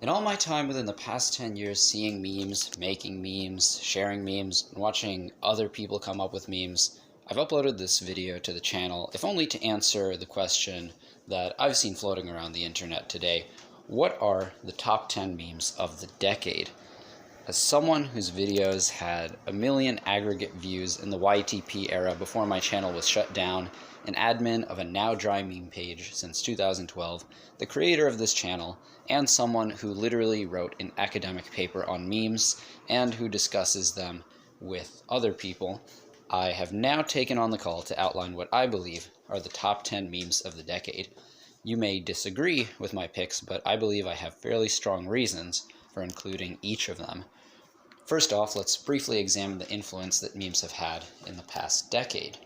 In all my time within the past 10 years seeing memes, making memes, sharing memes, and watching other people come up with memes, I've uploaded this video to the channel, if only to answer the question that I've seen floating around the internet today. What are the top 10 memes of the decade? As someone whose videos had 1 million aggregate views in the YTP era before my channel was shut down, an admin of a now dry meme page since 2012, the creator of this channel, and someone who literally wrote an academic paper on memes and who discusses them with other people, I have now taken on the call to outline what I believe are the top 10 memes of the decade. You may disagree with my picks, but I believe I have fairly strong reasons for including each of them. First off, let's briefly examine the influence that memes have had in the past decade.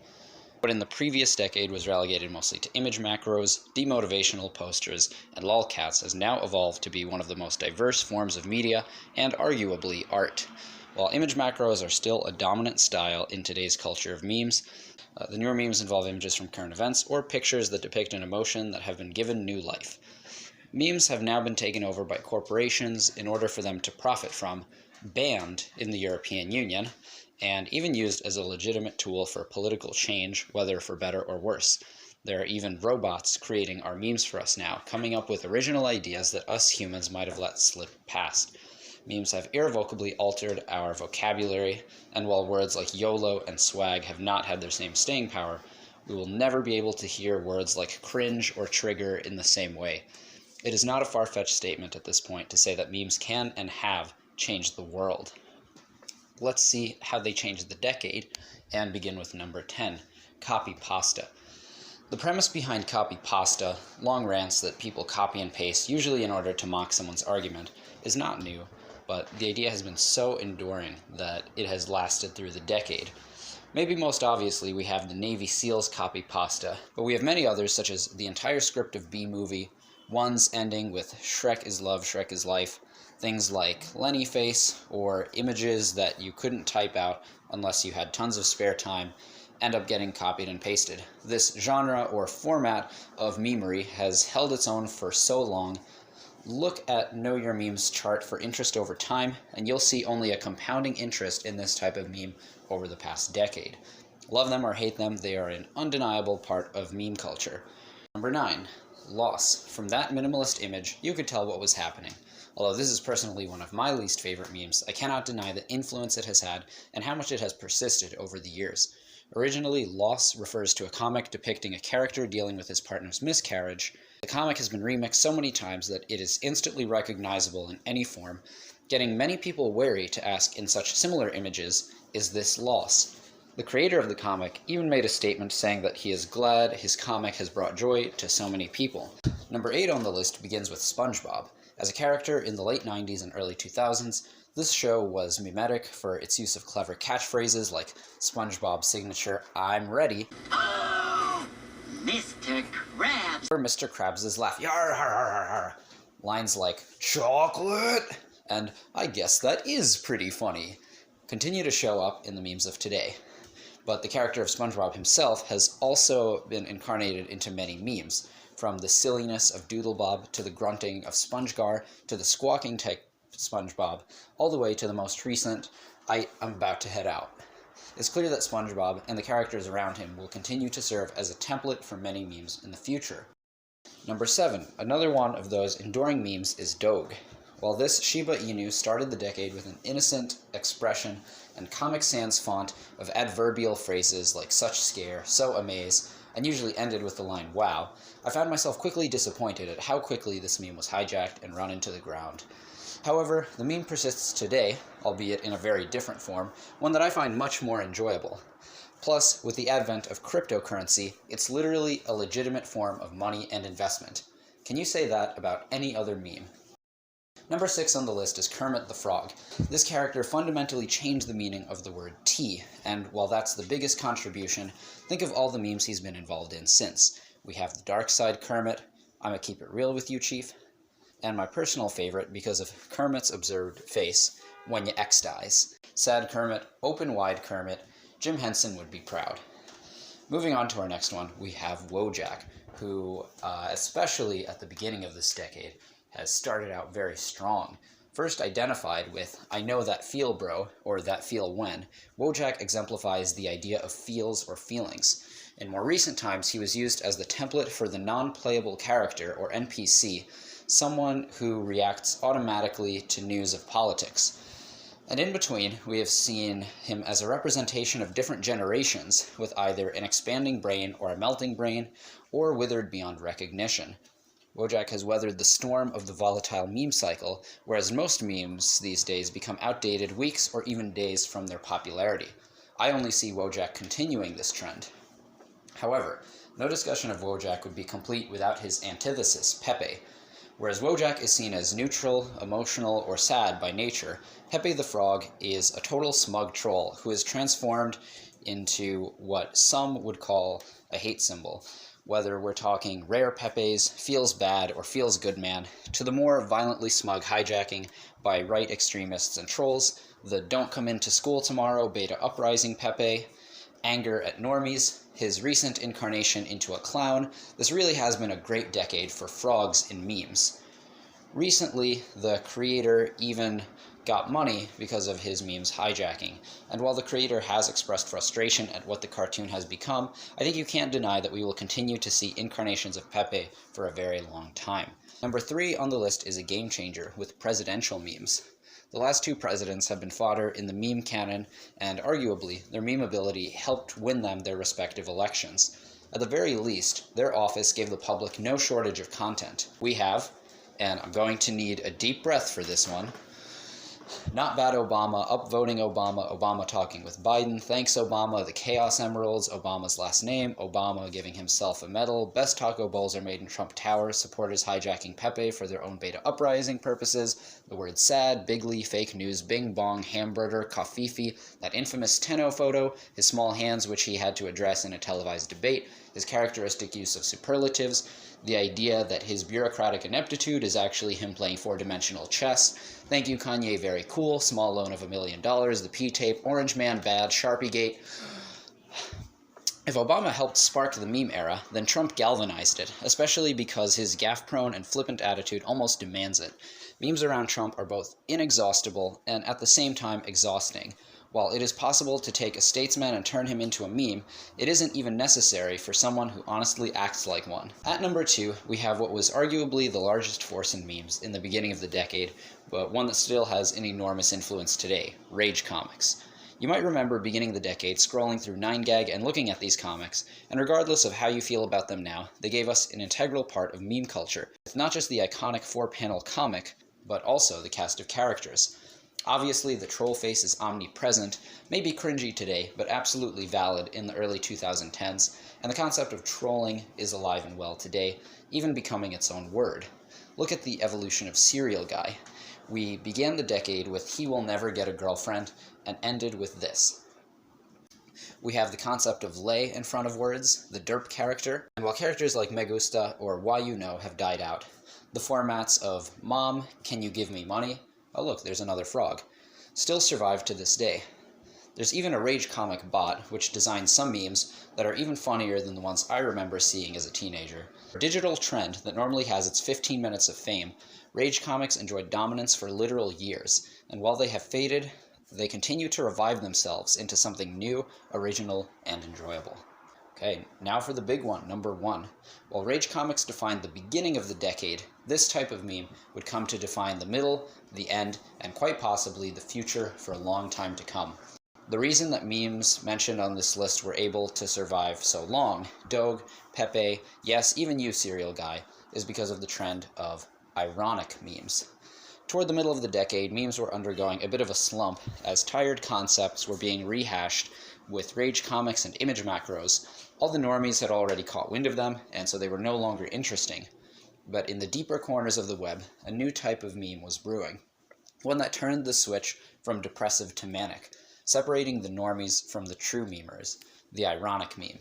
What in the previous decade was relegated mostly to image macros, demotivational posters, and lolcats has now evolved to be one of the most diverse forms of media and arguably art. While image macros are still a dominant style in today's culture of memes, the newer memes involve images from current events or pictures that depict an emotion that have been given new life. Memes have now been taken over by corporations in order for them to profit from, banned in the European Union, and even used as a legitimate tool for political change, whether for better or worse. There are even robots creating our memes for us now, coming up with original ideas that us humans might have let slip past. Memes have irrevocably altered our vocabulary, and while words like YOLO and swag have not had their same staying power, we will never be able to hear words like cringe or trigger in the same way. It is not a far-fetched statement at this point to say that memes can and have changed the world. Let's see how they changed the decade and begin with number 10, copy pasta. The premise behind copy pasta, long rants that people copy and paste, usually in order to mock someone's argument, is not new, but the idea has been so enduring that it has lasted through the decade. Maybe most obviously we have the Navy SEALs copy pasta, but we have many others such as the entire script of B-Movie, ones ending with Shrek is love, Shrek is life, things like Lenny face, or images that you couldn't type out unless you had tons of spare time, end up getting copied and pasted. This genre or format of memery has held its own for so long. Look at Know Your Memes chart for interest over time, and you'll see only a compounding interest in this type of meme over the past decade. Love them or hate them, they are an undeniable part of meme culture. Number 9. Loss. From that minimalist image, you could tell what was happening. Although this is personally one of my least favorite memes, I cannot deny the influence it has had and how much it has persisted over the years. Originally, Loss refers to a comic depicting a character dealing with his partner's miscarriage. The comic has been remixed so many times that it is instantly recognizable in any form, getting many people wary to ask in such similar images, is this loss? The creator of the comic even made a statement saying that he is glad his comic has brought joy to so many people. Number 8 on the list begins with SpongeBob. As a character in the late 90s and early 2000s, this show was mimetic for its use of clever catchphrases like SpongeBob's signature "I'm ready," Oh, Mr. Krabs, or Mr. Krabs' laugh, "Yar, har, har, har, har." Lines like "chocolate" and "I guess that is pretty funny" continue to show up in the memes of today. But the character of SpongeBob himself has also been incarnated into many memes, from the silliness of Doodlebob to the grunting of SpongeGar to the squawking type SpongeBob, all the way to the most recent, I'm about to head out. It's clear that SpongeBob and the characters around him will continue to serve as a template for many memes in the future. Number 7, another one of those enduring memes is Doge. While this Shiba Inu started the decade with an innocent expression and Comic Sans font of adverbial phrases like "such scare," "so amaze," and usually ended with the line "wow," I found myself quickly disappointed at how quickly this meme was hijacked and run into the ground. However, the meme persists today, albeit in a very different form, one that I find much more enjoyable. Plus, with the advent of cryptocurrency, it's literally a legitimate form of money and investment. Can you say that about any other meme? Number 6 on the list is Kermit the Frog. This character fundamentally changed the meaning of the word tea, and while that's the biggest contribution, think of all the memes he's been involved in since. We have the Dark Side Kermit, I'ma keep it real with you, Chief, and my personal favorite because of Kermit's observed face, when your ex dies. Sad Kermit, open wide Kermit, Jim Henson would be proud. Moving on to our next one, we have Wojak, who, especially at the beginning of this decade, has started out very strong. First identified with "I know that feel, bro," or "that feel when," Wojak exemplifies the idea of feels or feelings. In more recent times, he was used as the template for the non-playable character, or NPC, someone who reacts automatically to news of politics. And in between, we have seen him as a representation of different generations, with either an expanding brain or a melting brain, or withered beyond recognition. Wojak has weathered the storm of the volatile meme cycle, whereas most memes these days become outdated weeks or even days from their popularity. I only see Wojak continuing this trend. However, no discussion of Wojak would be complete without his antithesis, Pepe. Whereas Wojak is seen as neutral, emotional, or sad by nature, Pepe the Frog is a total smug troll who is transformed into what some would call a hate symbol. Whether we're talking rare Pepes, feels bad, or feels good man, to the more violently smug hijacking by right extremists and trolls, the don't come into school tomorrow beta uprising Pepe, anger at normies, his recent incarnation into a clown. This really has been a great decade for frogs in memes. Recently, the creator even got money because of his memes hijacking, and while the creator has expressed frustration at what the cartoon has become, I think you can't deny that we will continue to see incarnations of Pepe for a very long time. Number 3 on the list is a game changer with presidential memes. The last 2 presidents have been fodder in the meme canon, and arguably, their meme ability helped win them their respective elections. At the very least, their office gave the public no shortage of content. We have, and I'm going to need a deep breath for this one, Not Bad Obama, Upvoting Obama, Obama Talking with Biden, Thanks Obama, The Chaos Emeralds, Obama's Last Name, Obama Giving Himself a Medal, Best Taco Bowls Are Made in Trump Tower, Supporters Hijacking Pepe for Their Own Beta Uprising Purposes, The Word Sad, Bigly, Fake News, Bing Bong, Hamburger, Kafifi, That Infamous Tenno photo, His Small Hands which he had to address in a televised debate, His characteristic use of superlatives, the idea that his bureaucratic ineptitude is actually him playing 4-dimensional chess, Thank You Kanye Very Cool, Small Loan of $1 million, The P-Tape, Orange Man Bad, Sharpiegate. If Obama helped spark the meme era, then Trump galvanized it, especially because his gaffe-prone and flippant attitude almost demands it. Memes around Trump are both inexhaustible and at the same time exhausting. While it is possible to take a statesman and turn him into a meme, it isn't even necessary for someone who honestly acts like one. At number 2, we have what was arguably the largest force in memes in the beginning of the decade, but one that still has an enormous influence today, Rage comics. You might remember beginning the decade scrolling through 9gag and looking at these comics, and regardless of how you feel about them now, they gave us an integral part of meme culture, with not just the iconic 4-panel comic, but also the cast of characters. Obviously, the troll face is omnipresent, may be cringy today, but absolutely valid in the early 2010s, and the concept of trolling is alive and well today, even becoming its own word. Look at the evolution of Serial Guy. We began the decade with He Will Never Get a Girlfriend, and ended with this. We have the concept of lay in front of words, the derp character, and while characters like Me Gusta or Why You Know have died out, the formats of Mom, Can You Give Me Money? Oh look, there's another frog, still survive to this day. There's even a Rage comic bot, which designs some memes that are even funnier than the ones I remember seeing as a teenager. A digital trend that normally has its 15 minutes of fame, Rage comics enjoyed dominance for literal years, and while they have faded, they continue to revive themselves into something new, original, and enjoyable. Okay, now for the big one, number 1. While Rage comics defined the beginning of the decade, this type of meme would come to define the middle, the end, and quite possibly the future for a long time to come. The reason that memes mentioned on this list were able to survive so long, Doge, Pepe, yes, even you, Serial Guy, is because of the trend of ironic memes. Toward the middle of the decade, memes were undergoing a bit of a slump as tired concepts were being rehashed with Rage comics and image macros. All the normies had already caught wind of them, and so they were no longer interesting. But in the deeper corners of the web, a new type of meme was brewing. One that turned the switch from depressive to manic, separating the normies from the true memers, the ironic meme.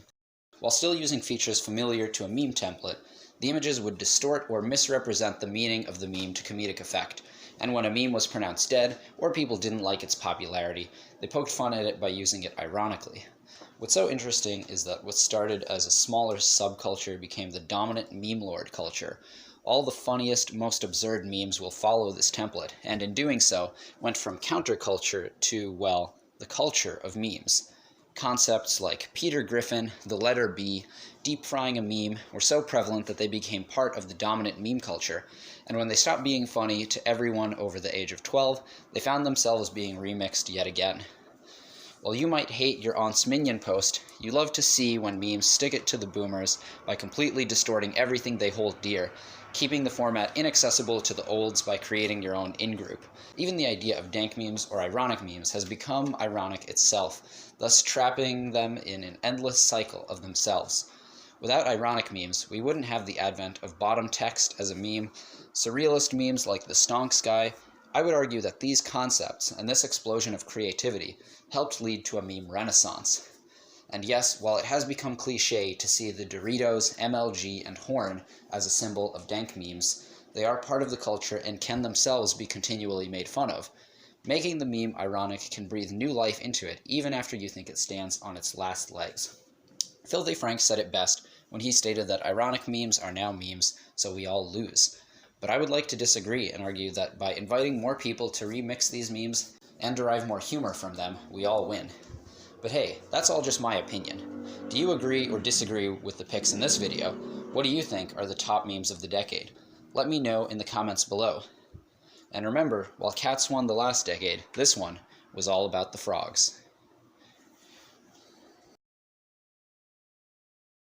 While still using features familiar to a meme template, the images would distort or misrepresent the meaning of the meme to comedic effect, and when a meme was pronounced dead, or people didn't like its popularity, they poked fun at it by using it ironically. What's so interesting is that what started as a smaller subculture became the dominant meme lord culture. All the funniest, most absurd memes will follow this template, and in doing so, went from counterculture to, well, the culture of memes. Concepts like Peter Griffin, the letter B, deep frying a meme were so prevalent that they became part of the dominant meme culture, and when they stopped being funny to everyone over the age of 12, they found themselves being remixed yet again. While you might hate your aunt's Minion post, you love to see when memes stick it to the boomers by completely distorting everything they hold dear, keeping the format inaccessible to the olds by creating your own in-group. Even the idea of dank memes or ironic memes has become ironic itself, thus trapping them in an endless cycle of themselves. Without ironic memes, we wouldn't have the advent of bottom text as a meme, surrealist memes like the stonks guy. I would argue that these concepts and this explosion of creativity helped lead to a meme renaissance. And yes, while it has become cliché to see the Doritos, MLG, and Horn as a symbol of dank memes, they are part of the culture and can themselves be continually made fun of. Making the meme ironic can breathe new life into it, even after you think it stands on its last legs. Filthy Frank said it best when he stated that ironic memes are now memes, so we all lose. But I would like to disagree and argue that by inviting more people to remix these memes and derive more humor from them, we all win. But hey, that's all just my opinion. Do you agree or disagree with the picks in this video? What do you think are the top memes of the decade? Let me know in the comments below. And remember, while cats won the last decade, this one was all about the frogs.